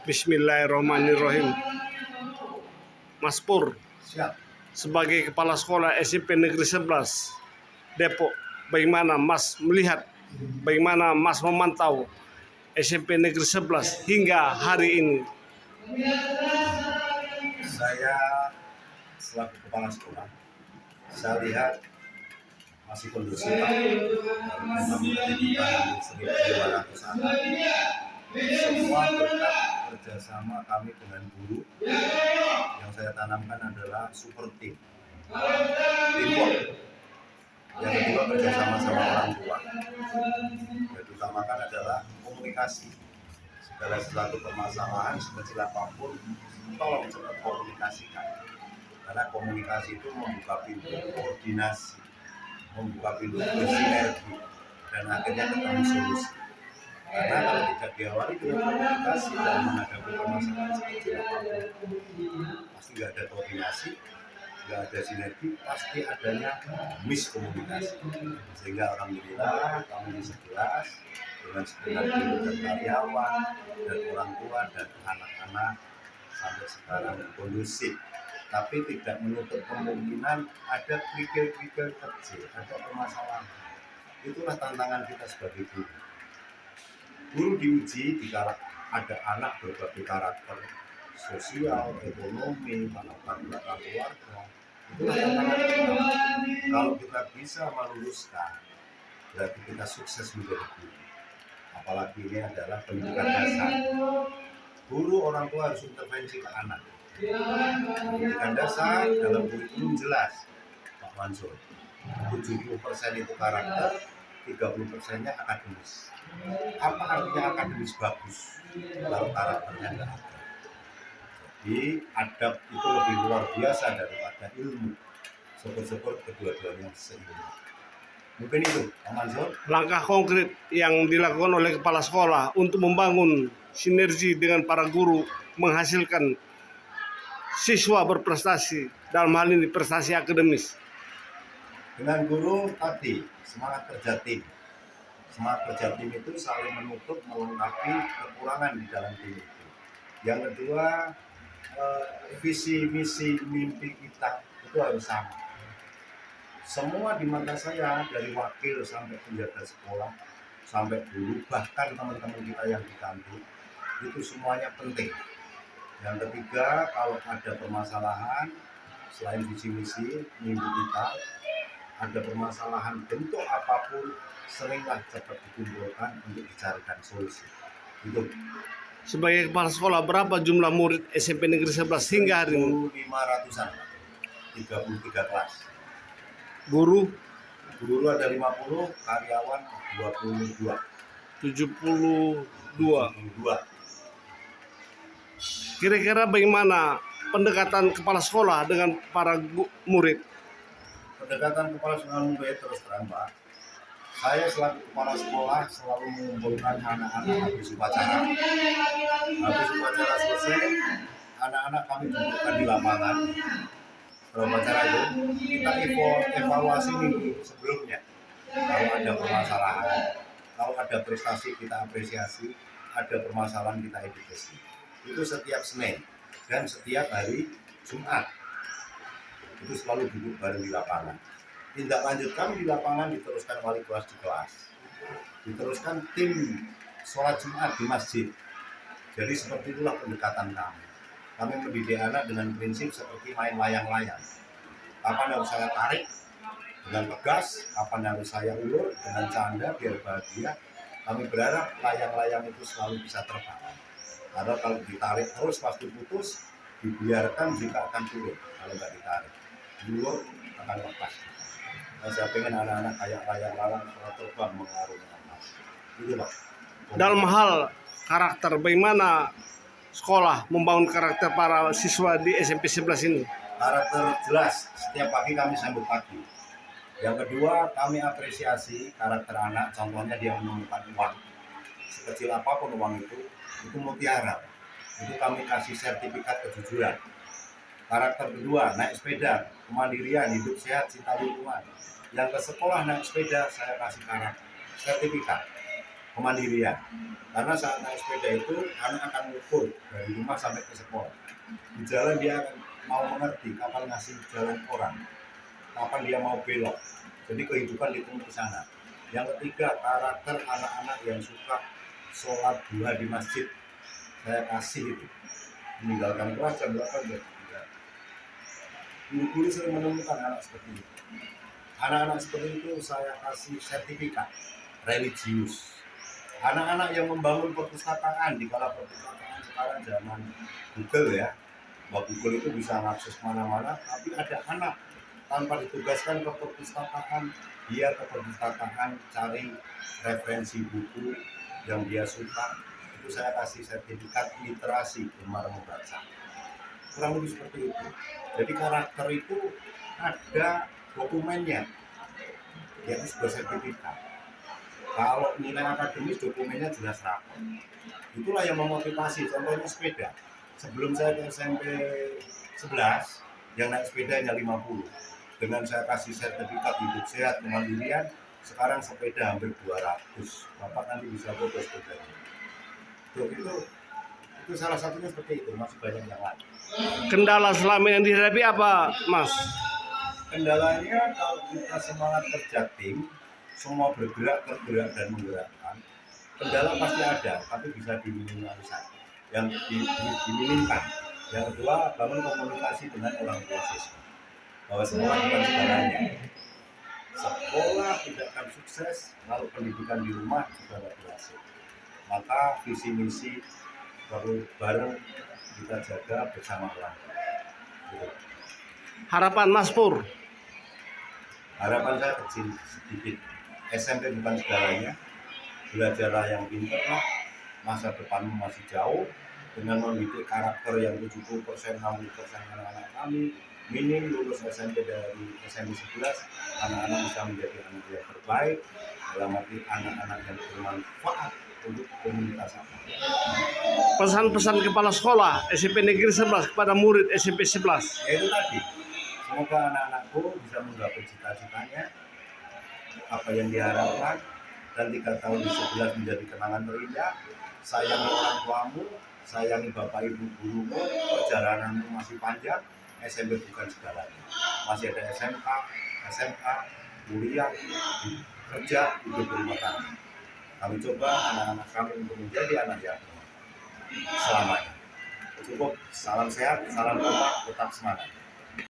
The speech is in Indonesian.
Bismillahirrahmanirrahim. Mas Pur, Siap. sebagai Kepala Sekolah SMP Negeri 11 Depok, bagaimana Mas melihat, bagaimana Mas memantau SMP Negeri 11 hingga hari ini? Saya selaku kepala sekolah, saya lihat masih kondusif Pak. Kami pendidikan 1.500 anak. Semua berkat kerjasama kami dengan guru. Yang saya tanamkan adalah super team, teamwork. Yang kedua kerjasama sama orang tua. Yang diutamakan adalah komunikasi. Segala sesuatu permasalahan sekecil apapun, tolong cepat komunikasikan. Karena komunikasi itu membuka pintu koordinasi, membuka pintu bersinergi, dan akhirnya ketemu solusi. Karena kalau tidak diawali dengan komunikasi dan menghadapi permasalahan sekecil apapun, pasti nggak ada koordinasi, nggak ada sinergi, pasti adanya miskomunikasi. Sehingga alhamdulillah kami di 11 dengan segenap guru dan karyawan dan orang tua dan anak-anak sampai sekarang kondusif. Tapi tidak menutup kemungkinan ada kerikil-kerikil kecil, ada permasalahan. Itulah tantangan kita sebagai guru. Guru diuji jika ada anak berbagai karakter sosial, ekonomi, latar belakang keluarga. Itulah tantangan kita. Kalau kita bisa meluruskan, berarti kita sukses menjadi guru. Apalagi ini adalah pendidikan dasar. Guru orang tua harus intervensi ke anak. Pendidikan dasar dalam kurikulum jelas, Pak Mansur. 70% itu karakter, 30%-nya akademis. Apa artinya akademis bagus kalau karakternya enggak ada? Jadi adab itu lebih luar biasa daripada ilmu. Syukur-syukur kedua-duanya seimbang. Mungkin itu, Pak Mansur. Langkah konkret yang dilakukan oleh Kepala Sekolah untuk membangun sinergi dengan para guru menghasilkan siswa berprestasi, dalam hal ini prestasi akademis. Dengan guru tadi, semangat kerja tim. Semangat kerja tim itu saling menutup, melengkapi kekurangan di dalam tim itu. Yang kedua, visi, misi, mimpi kita itu harus sama. Semua di mata saya, dari wakil sampai penjaga sekolah, sampai guru, bahkan teman-teman kita yang di kantin, itu semuanya penting. Yang ketiga, kalau ada permasalahan, selain visi misi, mimpi kita, ada permasalahan bentuk apapun, seringlah cepat dikumpulkan untuk dicarikan solusi. Itu. Sebagai Kepala Sekolah, berapa jumlah murid SMP Negeri 11 hingga hari ini? 1.500-an, 33 kelas. Guru Guru ada 50, karyawan 22. 72. Kira-kira bagaimana pendekatan Kepala Sekolah dengan para murid? Pendekatan kepala sekolah murid terus terang Pak. Saya selaku kepala sekolah selalu mengumpulkan anak-anak habis upacara. Habis upacara selesai, anak-anak kami dudukkan di lapangan. Setelah upacara itu, kita evaluasi minggu sebelumnya. Kalau ada permasalahan, kalau ada prestasi kita apresiasi, ada permasalahan kita edukasi. Itu setiap Senin dan setiap hari Jumat. Itu selalu duduk bareng di lapangan. Tindak lanjut kami di lapangan diteruskan wali kelas di kelas, diteruskan tim sholat Jumat di masjid. Jadi seperti itulah pendekatan kami. Kami mendidik anak dengan prinsip seperti main layang-layang. Kapan harus saya tarik dengan tegas, kapan harus saya ulur dengan canda biar bahagia. Kami berharap layang-layang itu selalu bisa terbang. Karena kalau ditarik terus pasti putus, dibiarkan juga akan turun. Kalau nggak ditarik, ulur akan lepas. Saya pengen anak-anak kayak layang-layang terbang mengarungi nafas. Itu Pak. Dalam hal karakter, bagaimana sekolah membangun karakter para siswa di SMP 11 ini? Karakter jelas, setiap pagi kami sambut pagi. Yang kedua, kami apresiasi karakter anak, contohnya dia menemukan uang. Sekecil apapun uang itu mutiara. Itu kami kasih sertifikat kejujuran. Karakter kedua, naik sepeda, kemandirian, hidup sehat, cinta lingkungan. Yang ke sekolah naik sepeda, saya kasih karakter sertifikat. kemandirian. Karena saat naik sepeda itu anak akan ngukur dari rumah sampai ke sekolah. Di jalan dia akan mau mengerti kapan ngasih jalan orang, kapan dia mau belok. Jadi kehidupan ditunggu ke sana. Yang ketiga, karakter anak-anak yang suka sholat duha di masjid. Saya kasih itu. Meninggalkan kelas jam 8 jam 3. Guru-guru sering menemukan anak seperti itu. Anak-anak seperti itu saya kasih sertifikat religius. Anak-anak yang membangun perpustakaan di kala perpustakaan sekarang zaman Google ya, bahwa Google itu bisa mengakses mana-mana, tapi ada anak tanpa ditugaskan ke perpustakaan, dia ke perpustakaan cari referensi buku yang dia suka, itu saya kasih sertifikat literasi gemar membaca. Kurang lebih seperti itu. Jadi karakter itu ada dokumennya, yaitu sebuah sertifikat. Kalau nilai akademis dokumennya jelas rapor. Itulah yang memotivasi. Contohnya sepeda. Sebelum saya ke SMP 11, yang naik sepeda hanya 50. Dengan saya kasih sertifikat hidup sehat, kemandirian, sekarang sepeda hampir 200. Bapak nanti bisa foto sepedanya. Itu salah satunya seperti itu, masih banyak yang lain. Kendala selama yang dihadapi apa, Mas? Kendalanya kalau kita semangat kerja tim, semua tergerak dan menggerakkan, kendala pasti ada, tapi bisa diminimalisasi. Yang diminimkan. Yang kedua, bangun komunikasi dengan orang tua siswa. Bahwa sekolah bukan segalanya. Sekolah tidak akan sukses kalau pendidikan di rumah juga tidak berhasil. Maka visi misi perlu bareng kita jaga bersama orang tua. Gitu. Harapan Mas Pur. Harapan saya kecil sedikit. SMP bukan segalanya. Belajarlah yang pintar lah. Masa depanmu masih jauh. Dengan mendidik karakter yang 70%, 60% anak-anak kami. Minim lulus SMP dari SMP 11. Anak-anak bisa menjadi anak yang terbaik. Dalam arti anak-anak yang bermanfaat untuk komunitas apa. Pesan-pesan kepala sekolah SMP Negeri 11 kepada murid SMP 11. Itu tadi. Semoga anak-anakku bisa menggapai cita-citanya, apa yang diharapkan, dan 3 tahun di 11 menjadi kenangan terindah. Sayangi orang tuamu, sayangi bapak ibu gurumu, perjalananmu masih panjang, SMP bukan segalanya. Masih ada SMK, SMA, kuliah, kerja, hidup berumah tangga. Kami coba anak-anak kami untuk menjadi anak yang selamanya. Cukup, salam sehat, salam kompak, tetap semangat.